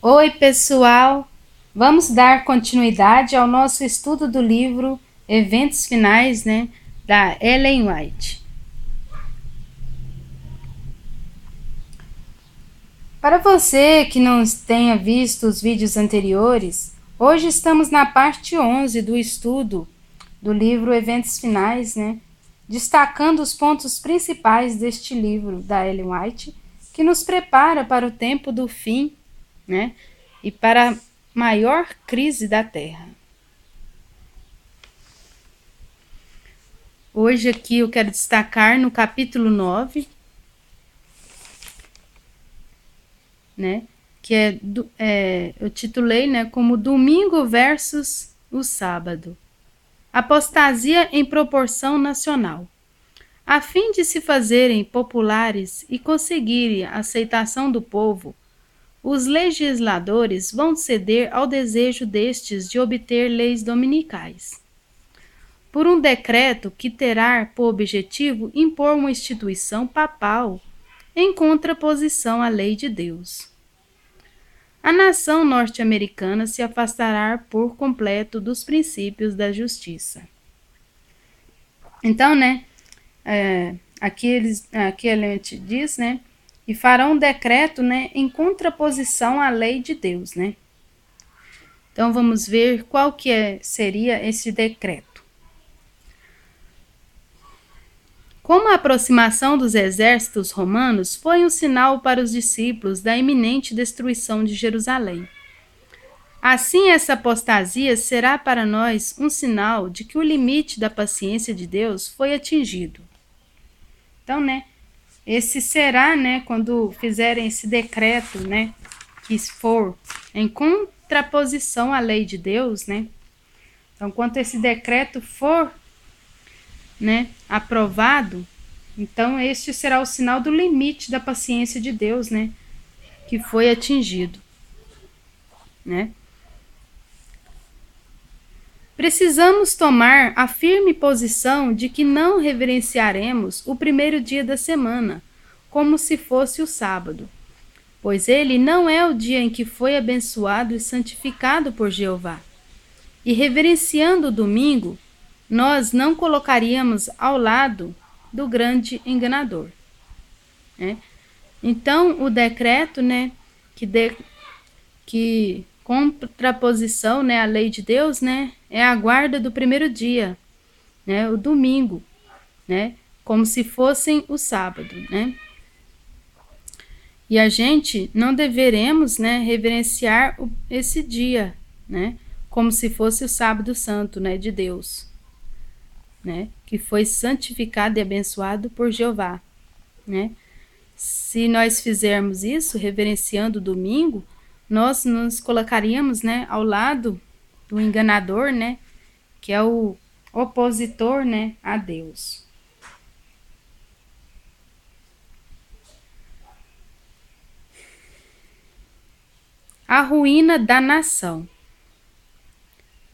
Oi, pessoal! Vamos dar continuidade ao nosso estudo do livro Eventos Finais, da Ellen White. Para você que não tenha visto os vídeos anteriores, hoje estamos na parte 11 do estudo do livro Eventos Finais, destacando os pontos principais deste livro da Ellen White, que nos prepara para o tempo do fim, e para a maior crise da Terra. Hoje aqui eu quero destacar no capítulo 9, que eu titulei como Domingo versus o Sábado. Apostasia em proporção nacional. A fim de se fazerem populares e conseguirem a aceitação do povo, os legisladores vão ceder ao desejo destes de obter leis dominicais, por um decreto que terá por objetivo impor uma instituição papal em contraposição à lei de Deus. A nação norte-americana se afastará por completo dos princípios da justiça. Então, aqui a gente diz, e farão um decreto, em contraposição à lei de Deus, Então, vamos ver qual que seria esse decreto. Como a aproximação dos exércitos romanos foi um sinal para os discípulos da iminente destruição de Jerusalém. Assim, essa apostasia será para nós um sinal de que o limite da paciência de Deus foi atingido. Então, esse será, quando fizerem esse decreto, que for em contraposição à lei de Deus, Então, quando esse decreto for, aprovado, então este será o sinal do limite da paciência de Deus, que foi atingido, Precisamos tomar a firme posição de que não reverenciaremos o primeiro dia da semana, como se fosse o sábado, pois ele não é o dia em que foi abençoado e santificado por Jeová. E reverenciando o domingo, nós não colocaríamos ao lado do grande enganador. Então, o decreto, que contraposição, à lei de Deus, é a guarda do primeiro dia, o domingo, como se fossem o sábado, E a gente não deveremos, reverenciar esse dia, como se fosse o sábado santo, de Deus, que foi santificado e abençoado por Jeová, Se nós fizermos isso, reverenciando o domingo, nós nos colocaríamos, ao lado do enganador, que é o opositor, a Deus. A ruína da nação.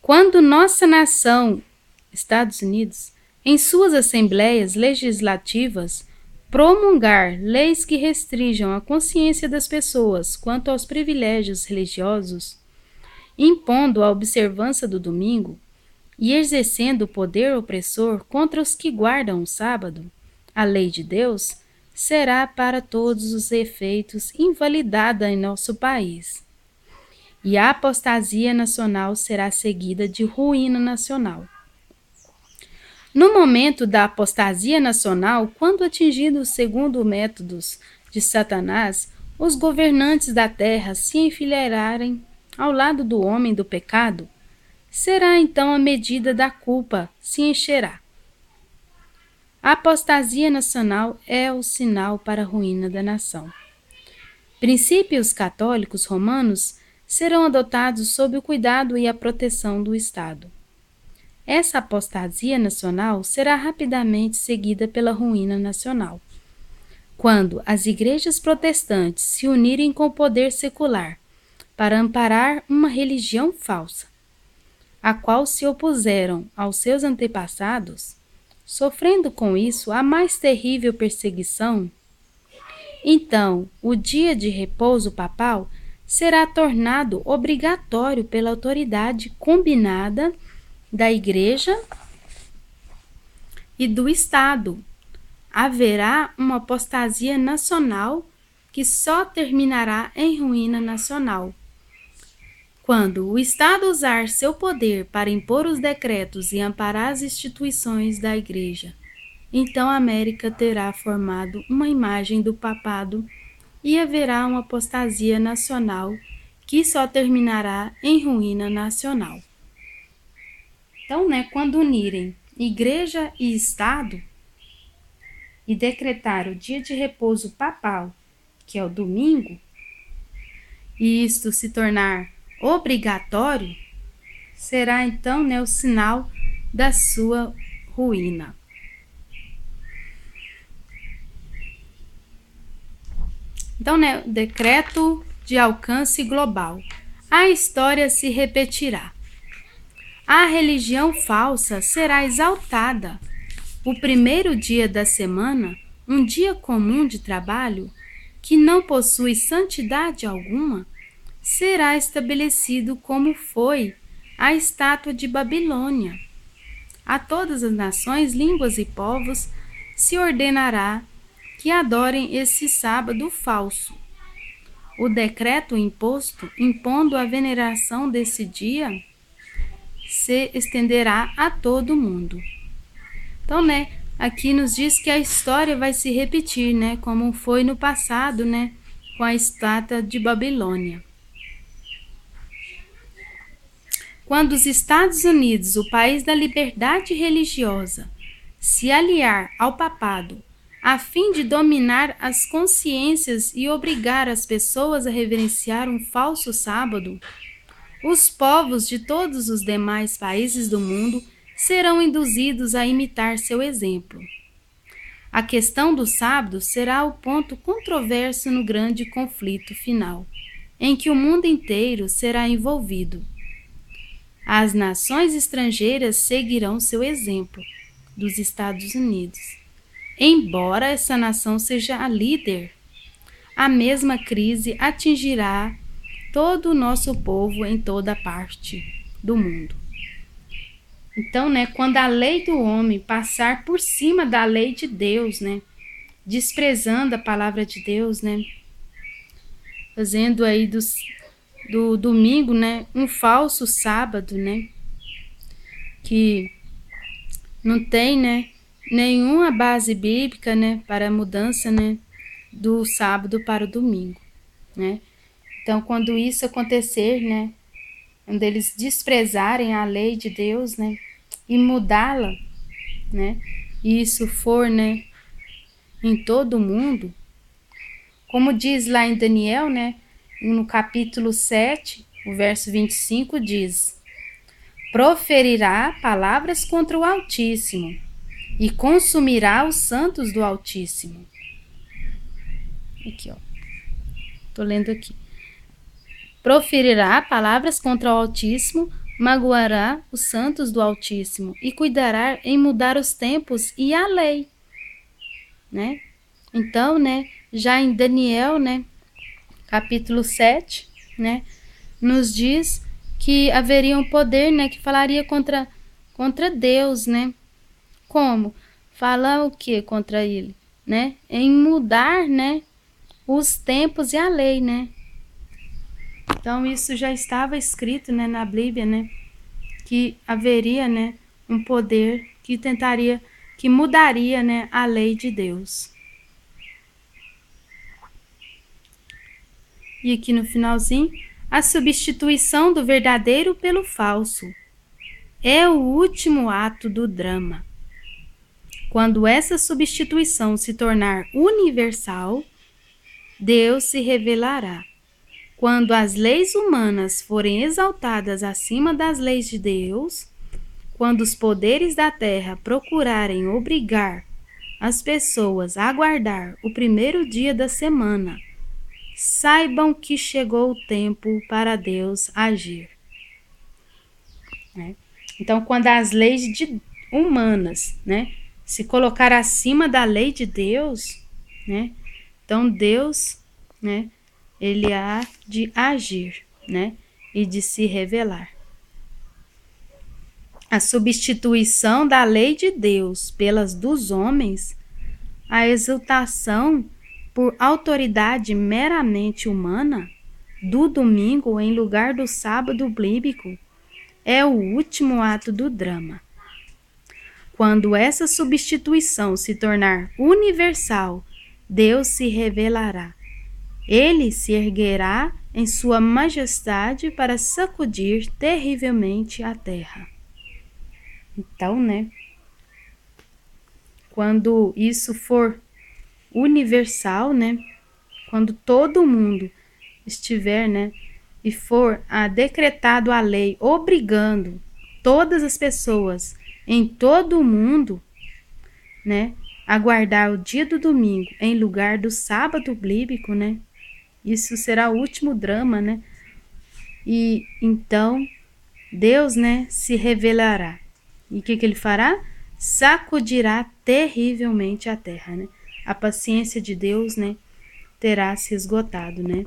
Quando nossa nação, Estados Unidos, em suas assembleias legislativas, promulgar leis que restringam a consciência das pessoas quanto aos privilégios religiosos, impondo a observância do domingo e exercendo o poder opressor contra os que guardam o sábado, a lei de Deus será para todos os efeitos invalidada em nosso país. E a apostasia nacional será seguida de ruína nacional. No momento da apostasia nacional, quando atingidos segundo métodos de Satanás, os governantes da terra se enfileirarem ao lado do homem do pecado, será então a medida da culpa se encherá. A apostasia nacional é o sinal para a ruína da nação. Princípios católicos romanos serão adotados sob o cuidado e a proteção do Estado. Essa apostasia nacional será rapidamente seguida pela ruína nacional, quando as igrejas protestantes se unirem com o poder secular para amparar uma religião falsa, a qual se opuseram aos seus antepassados, sofrendo com isso a mais terrível perseguição. Então, o dia de repouso papal será tornado obrigatório pela autoridade combinada da Igreja e do Estado. Haverá uma apostasia nacional que só terminará em ruína nacional. Quando o Estado usar seu poder para impor os decretos e amparar as instituições da Igreja, então a América terá formado uma imagem do papado e haverá uma apostasia nacional que só terminará em ruína nacional. Então, quando unirem Igreja e Estado e decretar o dia de repouso papal, que é o domingo, e isto se tornar obrigatório, será então o sinal da sua ruína. Então, decreto de alcance global. A história se repetirá. A religião falsa será exaltada. O primeiro dia da semana, um dia comum de trabalho, que não possui santidade alguma, será estabelecido como foi a estátua de Babilônia. A todas as nações, línguas e povos se ordenará que adorem esse sábado falso. O decreto impondo a veneração desse dia se estenderá a todo mundo. Então, aqui nos diz que a história vai se repetir, como foi no passado, com a estátua de Babilônia. Quando os Estados Unidos, o país da liberdade religiosa, se aliar ao papado a fim de dominar as consciências e obrigar as pessoas a reverenciar um falso sábado, os povos de todos os demais países do mundo serão induzidos a imitar seu exemplo. A questão do sábado será o ponto controverso no grande conflito final, em que o mundo inteiro será envolvido. As nações estrangeiras seguirão seu exemplo, dos Estados Unidos. Embora essa nação seja a líder, a mesma crise atingirá todo o nosso povo em toda parte do mundo. Então, quando a lei do homem passar por cima da lei de Deus, desprezando a palavra de Deus, fazendo aí do domingo, um falso sábado, que não tem, nenhuma base bíblica, para a mudança, do sábado para o domingo, Então, quando isso acontecer, quando eles desprezarem a lei de Deus, e mudá-la, e isso for, em todo o mundo, como diz lá em Daniel, no capítulo 7, o verso 25 diz: proferirá palavras contra o Altíssimo e consumirá os santos do Altíssimo. Aqui, tô lendo aqui. Proferirá palavras contra o Altíssimo, magoará os santos do Altíssimo e cuidará em mudar os tempos e a lei, Então, já em Daniel, capítulo 7, nos diz que haveria um poder, que falaria contra Deus, Como? Fala o que contra ele? Em mudar, os tempos e a lei, Então, isso já estava escrito, na Bíblia, que haveria, um poder que mudaria, a lei de Deus. E aqui no finalzinho, a substituição do verdadeiro pelo falso é o último ato do drama. Quando essa substituição se tornar universal, Deus se revelará. Quando as leis humanas forem exaltadas acima das leis de Deus, quando os poderes da terra procurarem obrigar as pessoas a guardar o primeiro dia da semana, saibam que chegou o tempo para Deus agir. Então, quando as leis humanas, se colocar acima da lei de Deus, então Deus, ele há de agir, né? E de se revelar. A substituição da lei de Deus pelas dos homens, a exaltação por autoridade meramente humana do domingo em lugar do sábado bíblico é o último ato do drama. Quando essa substituição se tornar universal, Deus se revelará. Ele se erguerá em sua majestade para sacudir terrivelmente a terra. Então, né? Quando isso for universal, né? Quando todo mundo estiver, né? E for decretado a lei obrigando todas as pessoas em todo o mundo, né? A guardar o dia do domingo em lugar do sábado bíblico, né? Isso será o último drama, né? E então Deus, né, se revelará. E o que ele fará? Sacudirá terrivelmente a terra, né? A paciência de Deus, né, terá se esgotado, né?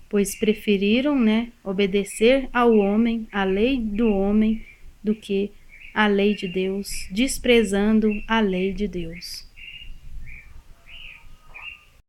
Pois preferiram, né, obedecer ao homem, à lei do homem, do que a lei de Deus, desprezando a lei de Deus.